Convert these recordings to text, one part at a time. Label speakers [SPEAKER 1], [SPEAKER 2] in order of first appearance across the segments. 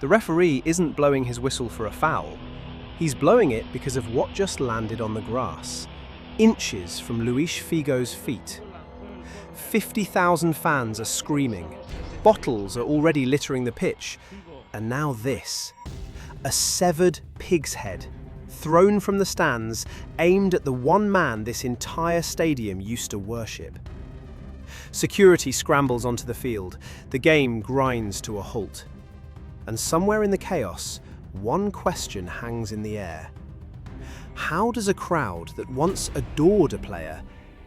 [SPEAKER 1] The referee isn't blowing his whistle for a foul. He's blowing it because of what just landed on the grass, inches from Luís Figo's feet. 50,000 fans are screaming. Bottles are already littering the pitch. And now this. A severed pig's head, thrown from the stands, aimed at the one man this entire stadium used to worship. Security scrambles onto the field. The game grinds to a halt. And somewhere in the chaos, one question hangs in the air. How does a crowd that once adored a player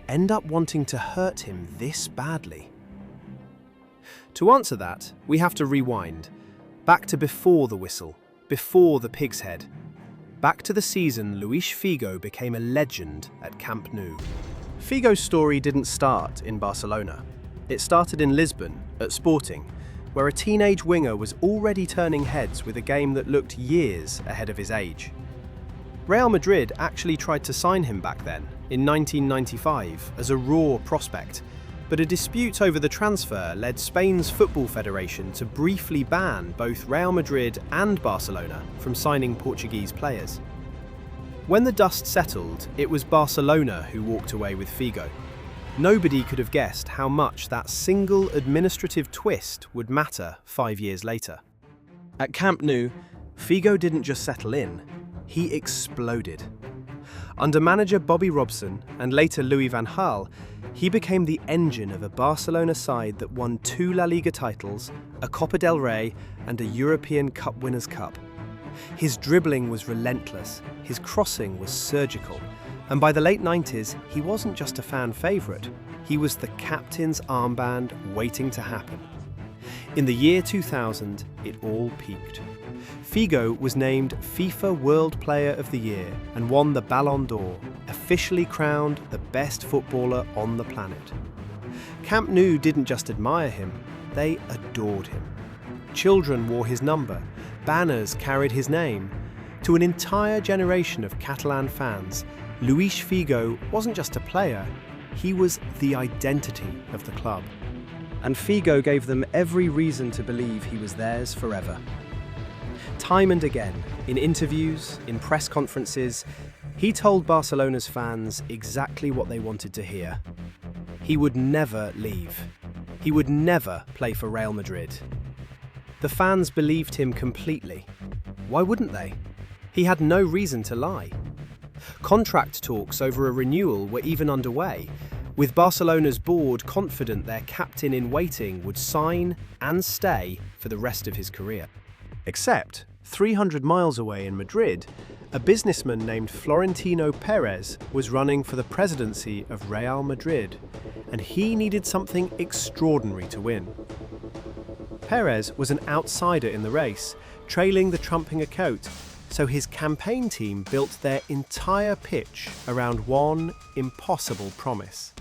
[SPEAKER 1] end up wanting to hurt him this badly? To answer that, we have to rewind, back to before the whistle, before the pig's head, back to the season Luís Figo became a legend at Camp Nou. Figo's story didn't start in Barcelona. It started in Lisbon, at Sporting, where a teenage winger was already turning heads with a game that looked years ahead of his age. Real Madrid actually tried to sign him back then, in 1995, as a raw prospect, but a dispute over the transfer led Spain's Football Federation to briefly ban both Real Madrid and Barcelona from signing Portuguese players. When the dust settled, it was Barcelona who walked away with Figo. Nobody could have guessed how much that single administrative twist would matter 5 years later. At Camp Nou, Figo didn't just settle in, he exploded. Under manager Bobby Robson and later Louis van Gaal, he became the engine of a Barcelona side that won 2 La Liga titles, a Copa del Rey and a European Cup Winners' Cup. His dribbling was relentless, his crossing was surgical, and by the late 90s, he wasn't just a fan favourite, he was the captain's armband waiting to happen. In the year 2000, it all peaked. Figo was named FIFA World Player of the Year and won the Ballon d'Or, officially crowned the best footballer on the planet. Camp Nou didn't just admire him, they adored him. Children wore his number, banners carried his name. To an entire generation of Catalan fans, Luís Figo wasn't just a player, he was the identity of the club. And Figo gave them every reason to believe he was theirs forever. Time and again, in interviews, in press conferences, he told Barcelona's fans exactly what they wanted to hear. He would never leave. He would never play for Real Madrid. The fans believed him completely. Why wouldn't they? He had no reason to lie. Contract talks over a renewal were even underway, with Barcelona's board confident their captain-in-waiting would sign and stay for the rest of his career. Except, 300 miles away in Madrid, a businessman named Florentino Perez was running for the presidency of Real Madrid, and he needed something extraordinary to win. Perez was an outsider in the race, trailing the Trumpinger coat, so his campaign team built their entire pitch around one impossible promise.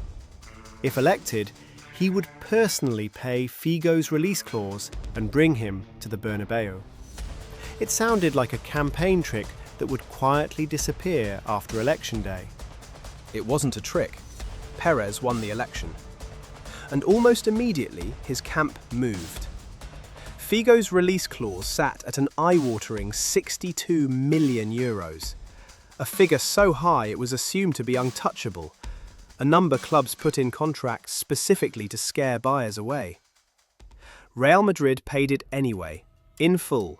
[SPEAKER 1] If elected, he would personally pay Figo's release clause and bring him to the Bernabeu. It sounded like a campaign trick that would quietly disappear after election day. It wasn't a trick. Perez won the election. And almost immediately, his camp moved. Figo's release clause sat at an eye-watering €62 million, a figure so high it was assumed to be untouchable, a number clubs put in contracts specifically to scare buyers away. Real Madrid paid it anyway, in full,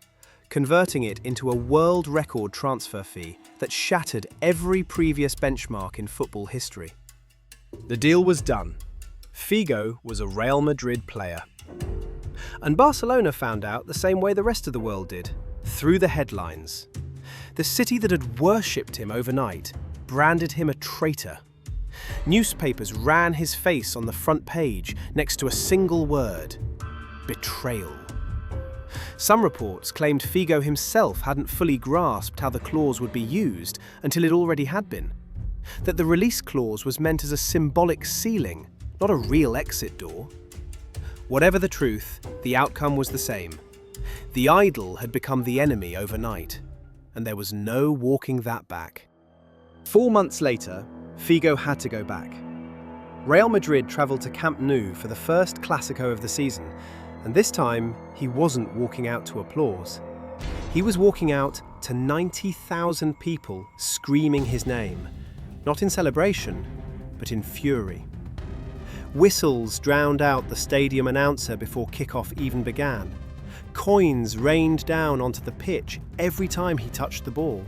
[SPEAKER 1] converting it into a world record transfer fee that shattered every previous benchmark in football history. The deal was done. Figo was a Real Madrid player. And Barcelona found out the same way the rest of the world did, through the headlines. The city that had worshipped him overnight branded him a traitor. Newspapers ran his face on the front page next to a single word: betrayal. Some reports claimed Figo himself hadn't fully grasped how the clause would be used until it already had been. That the release clause was meant as a symbolic ceiling, not a real exit door. Whatever the truth, the outcome was the same. The idol had become the enemy overnight, and there was no walking that back. 4 months later, Figo had to go back. Real Madrid travelled to Camp Nou for the first Clásico of the season, And this time, he wasn't walking out to applause. He was walking out to 90,000 people screaming his name, not in celebration, but in fury. Whistles drowned out the stadium announcer before kickoff even began. Coins rained down onto the pitch every time he touched the ball.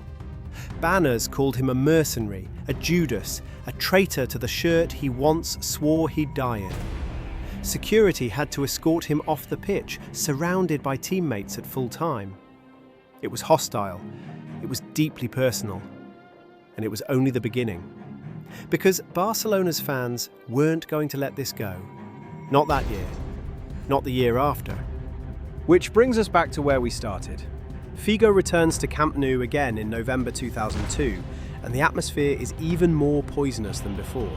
[SPEAKER 1] Banners called him a mercenary, a Judas, a traitor to the shirt he once swore he'd die in. Security had to escort him off the pitch, surrounded by teammates at full time. It was hostile, it was deeply personal, and it was only the beginning. Because Barcelona's fans weren't going to let this go. Not that year, not the year after. Which brings us back to where we started. Figo returns to Camp Nou again in November 2002, and the atmosphere is even more poisonous than before.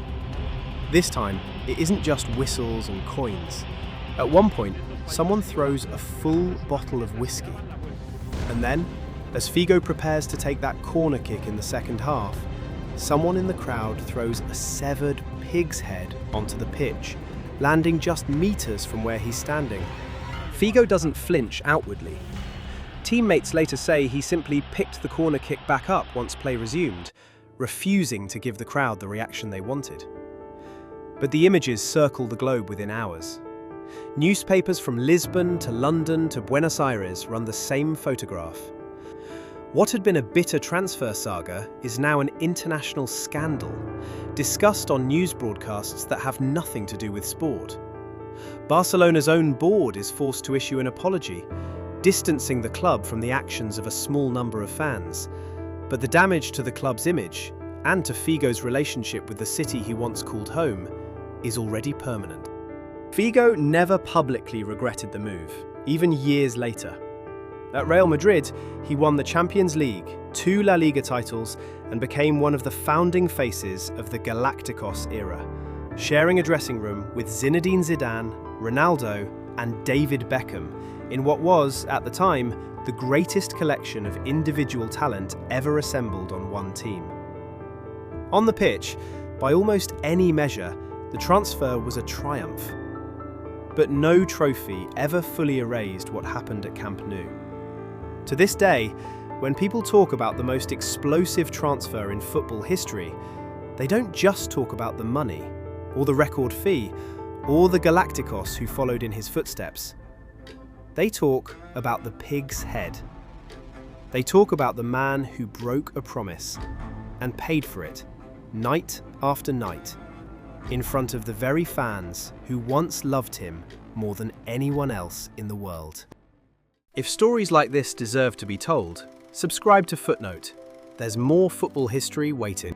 [SPEAKER 1] This time, it isn't just whistles and coins. At one point, someone throws a full bottle of whiskey. And then, as Figo prepares to take that corner kick in the second half, someone in the crowd throws a severed pig's head onto the pitch, landing just meters from where he's standing. Figo doesn't flinch outwardly. Teammates later say he simply picked the corner kick back up once play resumed, refusing to give the crowd the reaction they wanted. But the images circle the globe within hours. Newspapers from Lisbon to London to Buenos Aires run the same photograph. What had been a bitter transfer saga is now an international scandal, discussed on news broadcasts that have nothing to do with sport. Barcelona's own board is forced to issue an apology, distancing the club from the actions of a small number of fans. But the damage to the club's image, and to Figo's relationship with the city he once called home, is already permanent. Figo never publicly regretted the move, even years later. At Real Madrid, he won the Champions League, 2 La Liga titles, and became one of the founding faces of the Galacticos era, sharing a dressing room with Zinedine Zidane, Ronaldo, and David Beckham, in what was, at the time, the greatest collection of individual talent ever assembled on one team. On the pitch, by almost any measure, the transfer was a triumph. But no trophy ever fully erased what happened at Camp Nou. To this day, when people talk about the most explosive transfer in football history, they don't just talk about the money, or the record fee, or the Galacticos who followed in his footsteps. They talk about the pig's head. They talk about the man who broke a promise and paid for it, night after night, in front of the very fans who once loved him more than anyone else in the world. If stories like this deserve to be told, subscribe to Footnote. There's more football history waiting.